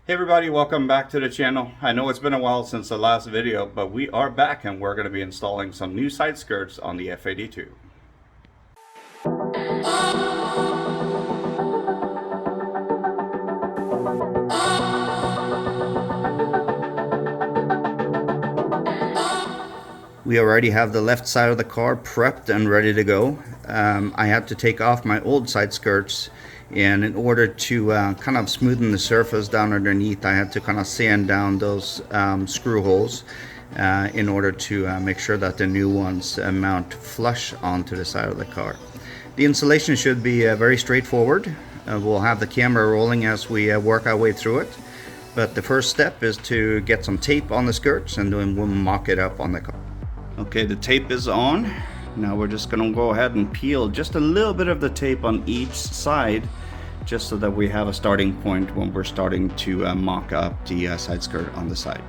Hey everybody, welcome back to the channel. I know it's been a while since the last video, but we are back and we're going to be installing some new side skirts on the F82. We already have the left side of the car prepped and ready to go. I had to take off my old side skirts, and in order to kind of smoothen the surface down underneath, I had to kind of sand down those screw holes in order to make sure that the new ones mount flush onto the side of the car. The installation should be very straightforward. We'll have the camera rolling as we work our way through it. But the first step is to get some tape on the skirts, and then we'll mock it up on the car. Okay, the tape is on. Now we're just gonna go ahead and peel just a little bit of the tape on each side, just so that we have a starting point when we're starting to mock up the side skirt on the side.